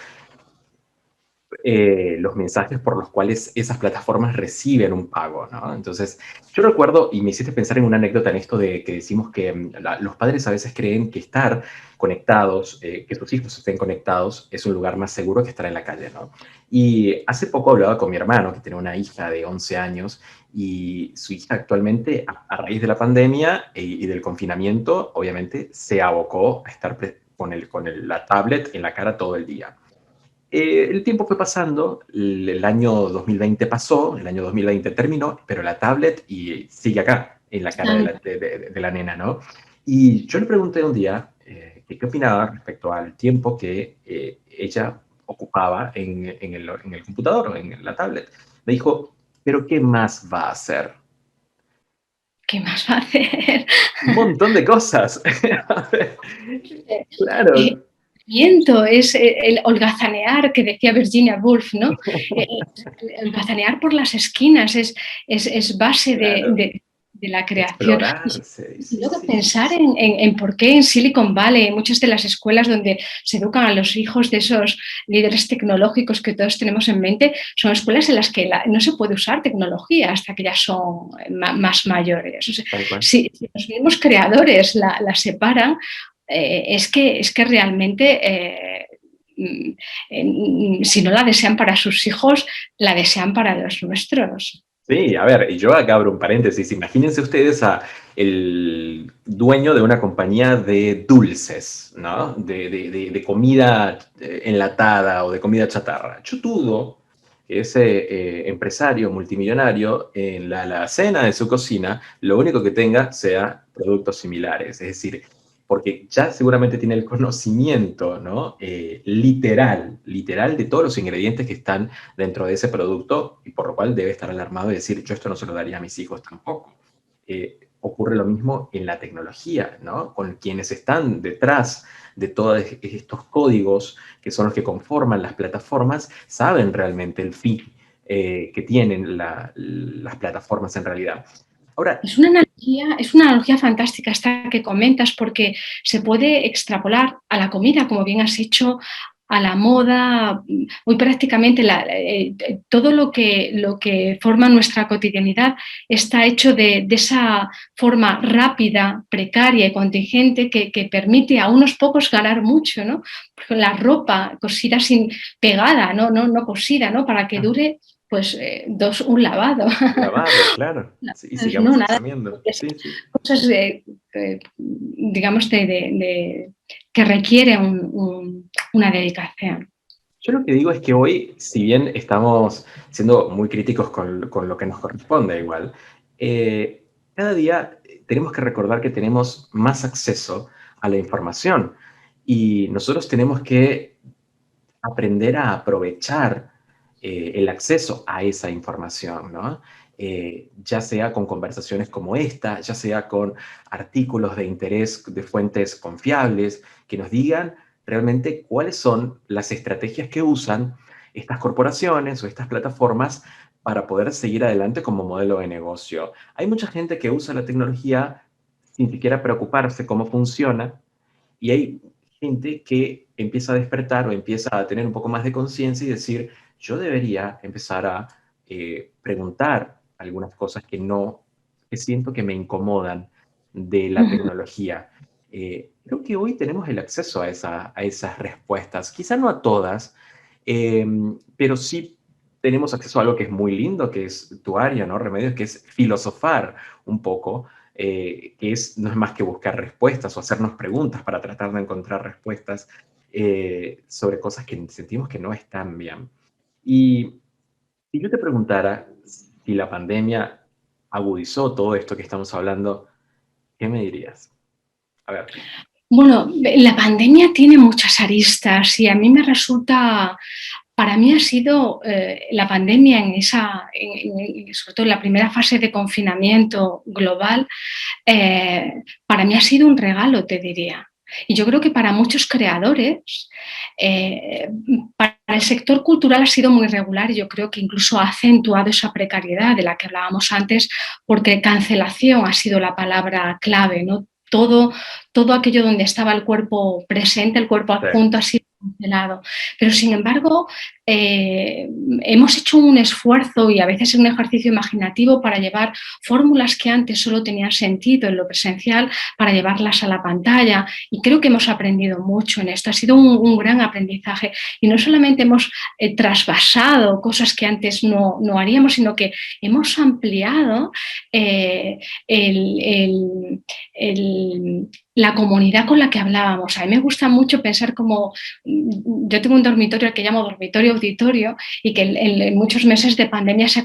los mensajes por los cuales esas plataformas reciben un pago, ¿no? Entonces, yo recuerdo, y me hiciste pensar en una anécdota en esto de que decimos que los padres a veces creen que estar conectados, que sus hijos estén conectados, es un lugar más seguro que estar en la calle, ¿no? Y hace poco hablaba con mi hermano, que tiene una hija de 11 años, y su hija actualmente, a raíz de la pandemia y del confinamiento, obviamente se abocó a estar con la tablet en la cara todo el día. El tiempo fue pasando, el año 2020 pasó, el año 2020 terminó, pero la tablet y sigue acá, en la cara de la nena, ¿no? Y yo le pregunté un día qué opinaba respecto al tiempo que ella ocupaba en el computador o en la tablet. Me dijo, ¿pero qué más va a hacer? ¿Qué más va a hacer? Un montón de cosas. Claro. Es el holgazanear que decía Virginia Woolf, ¿no? El holgazanear por las esquinas es base Claro. de la creación. explorarse, Y sí, luego sí. pensar en por qué en Silicon Valley, en muchas de las escuelas donde se educan a los hijos de esos líderes tecnológicos que todos tenemos en mente, son escuelas en las que no se puede usar tecnología hasta que ya son más mayores. O sea, Tal cual. si los mismos creadores la separan, es que realmente si no la desean para sus hijos, la desean para los nuestros. Sí, a ver, y yo acá abro un paréntesis. Imagínense ustedes a el dueño de una compañía de dulces, ¿no? De comida enlatada o de comida chatarra. Yo dudo que ese empresario multimillonario en la alacena de su cocina lo único que tenga sea productos similares. Es decir, porque ya seguramente tiene el conocimiento, ¿no? Literal de todos los ingredientes que están dentro de ese producto y por lo cual debe estar alarmado y decir, yo esto no se lo daría a mis hijos tampoco. Ocurre lo mismo en la tecnología, ¿no? Con quienes están detrás de todos estos códigos que son los que conforman las plataformas, saben realmente el fin que tienen las plataformas en realidad. Ahora, Es una analogía fantástica esta que comentas porque se puede extrapolar a la comida, como bien has hecho, a la moda, muy prácticamente todo lo que forma nuestra cotidianidad está hecho de esa forma rápida, precaria y contingente que permite a unos pocos ganar mucho, ¿no? La ropa cosida sin pegada, no cosida, ¿no? Para que dure pues un lavado. lavado, claro. Sí, y No, sigamos nada, exponiendo. Sí, sí. cosas digamos, que requiere una dedicación. Yo lo que digo es que hoy, si bien estamos siendo muy críticos con lo que nos corresponde igual, cada día tenemos que recordar que tenemos más acceso a la información y nosotros tenemos que aprender a aprovechar el acceso a esa información, ¿no? Ya sea con conversaciones como esta, ya sea con artículos de interés de fuentes confiables que nos digan realmente cuáles son las estrategias que usan estas corporaciones o estas plataformas para poder seguir adelante como modelo de negocio. Hay mucha gente que usa la tecnología sin siquiera preocuparse cómo funciona y hay gente que empieza a despertar o empieza a tener un poco más de conciencia y decir, yo debería empezar a preguntar algunas cosas que siento que me incomodan de la tecnología. Creo que hoy tenemos el acceso a esas respuestas, quizá no a todas, eh, pero sí tenemos acceso a algo que es muy lindo, que es tu área, ¿no, Remedios? Que es filosofar un poco no es más que buscar respuestas o hacernos preguntas para tratar de encontrar respuestas sobre cosas que sentimos que no están bien. Y si yo te preguntara si la pandemia agudizó todo esto que estamos hablando, ¿qué me dirías? A ver. Bueno, la pandemia tiene muchas aristas y a mí me resulta, para mí ha sido la pandemia sobre todo en la primera fase de confinamiento global, para mí ha sido un regalo, te diría. Y yo creo que para muchos creadores, para el sector cultural ha sido muy regular y yo creo que incluso ha acentuado esa precariedad de la que hablábamos antes, porque cancelación ha sido la palabra clave, ¿no? Todo aquello donde estaba el cuerpo presente, el cuerpo Sí. adjunto ha sido cancelado. Pero sin embargo, hemos hecho un esfuerzo y a veces un ejercicio imaginativo para llevar fórmulas que antes solo tenían sentido en lo presencial, para llevarlas a la pantalla. Y creo que hemos aprendido mucho en esto. Ha sido un gran aprendizaje. Y no solamente hemos trasvasado cosas que antes no haríamos, sino que hemos ampliado la comunidad con la que hablábamos. A mí me gusta mucho pensar como, yo tengo un dormitorio al que llamo dormitorio auditorio y que en muchos meses de pandemia se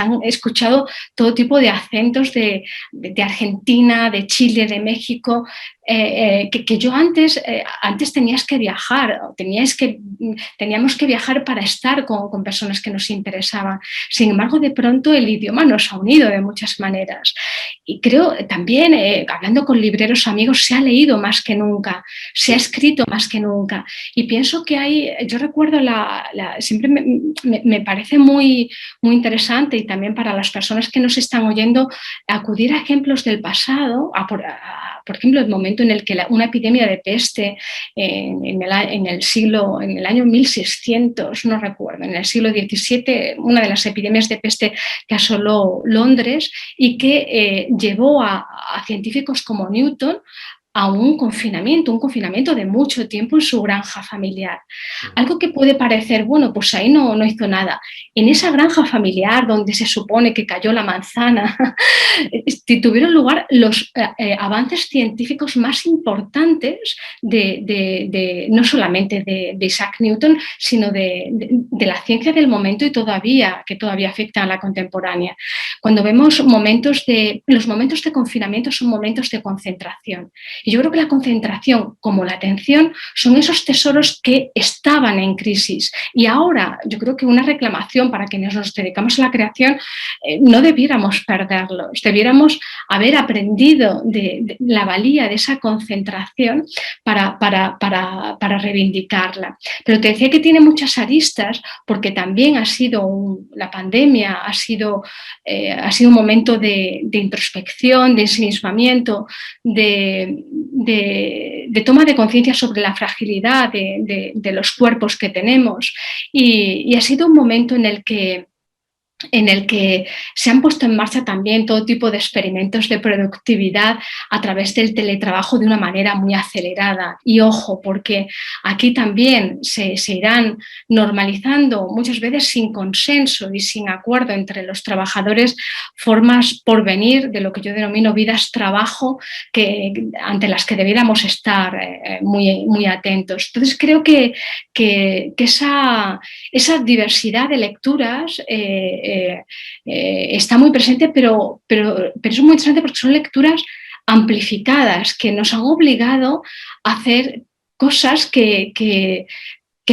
han escuchado todo tipo de acentos de Argentina, de Chile, de México, que yo antes tenías que viajar, teníamos que viajar para estar con personas que nos interesaban. Sin embargo, de pronto el idioma nos ha unido de muchas maneras. Y creo también, hablando con libreros amigos, se ha leído más que nunca, se ha escrito más que nunca. Y pienso que yo recuerdo, siempre me parece muy, muy interesante, y también para las personas que nos están oyendo, acudir a ejemplos del pasado, por ejemplo, el momento en el que una epidemia de peste en el año 1600, no recuerdo, en el siglo XVII, una de las epidemias de peste que asoló Londres y que llevó a científicos como Newton a un confinamiento de mucho tiempo en su granja familiar. Algo que puede parecer, bueno, pues ahí no hizo nada. En esa granja familiar donde se supone que cayó la manzana, tuvieron lugar los avances científicos más importantes no solamente de Isaac Newton, sino de la ciencia del momento, y que todavía afectan a la contemporánea. Cuando vemos los momentos de confinamiento son momentos de concentración. Y yo creo que la concentración, como la atención, son esos tesoros que estaban en crisis. Y ahora yo creo que una reclamación para quienes nos dedicamos a la creación, no debiéramos perderlos, debiéramos haber aprendido de la valía de esa concentración para reivindicarla. Pero te decía que tiene muchas aristas, porque también la pandemia ha sido un momento de introspección, de ensimismamiento, de toma de conciencia sobre la fragilidad de los cuerpos que tenemos, y ha sido un momento en el que se han puesto en marcha también todo tipo de experimentos de productividad a través del teletrabajo de una manera muy acelerada. Y ojo, porque aquí también se irán normalizando, muchas veces sin consenso y sin acuerdo entre los trabajadores, formas por venir de lo que yo denomino vidas-trabajo, ante las que debiéramos estar muy, muy atentos. Entonces creo que esa diversidad de lecturas está muy presente, pero es muy interesante porque son lecturas amplificadas que nos han obligado a hacer cosas que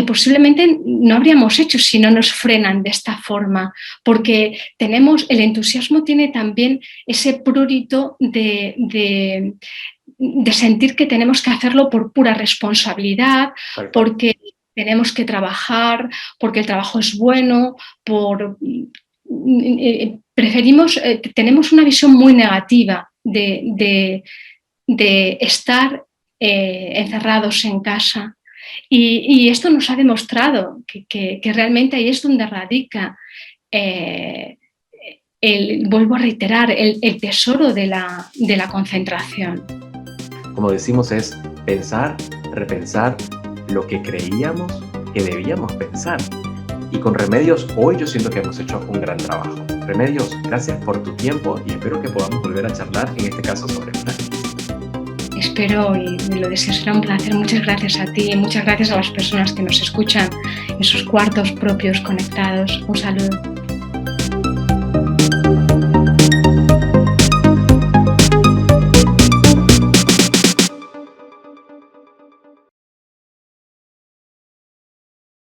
posiblemente no habríamos hecho si no nos frenan de esta forma, porque el entusiasmo tiene también ese prurito de sentir que tenemos que hacerlo por pura responsabilidad, porque tenemos que trabajar, porque el trabajo es bueno, tenemos una visión muy negativa de estar encerrados en casa. Y esto nos ha demostrado que realmente ahí es donde radica, vuelvo a reiterar, el tesoro de la concentración. Como decimos, es pensar, repensar lo que creíamos que debíamos pensar. Y con Remedios, hoy yo siento que hemos hecho un gran trabajo. Remedios, gracias por tu tiempo y espero que podamos volver a charlar, en este caso sobre plagio. Espero y me lo deseo, será un placer. Muchas gracias a ti y muchas gracias a las personas que nos escuchan en sus cuartos propios conectados. Un saludo.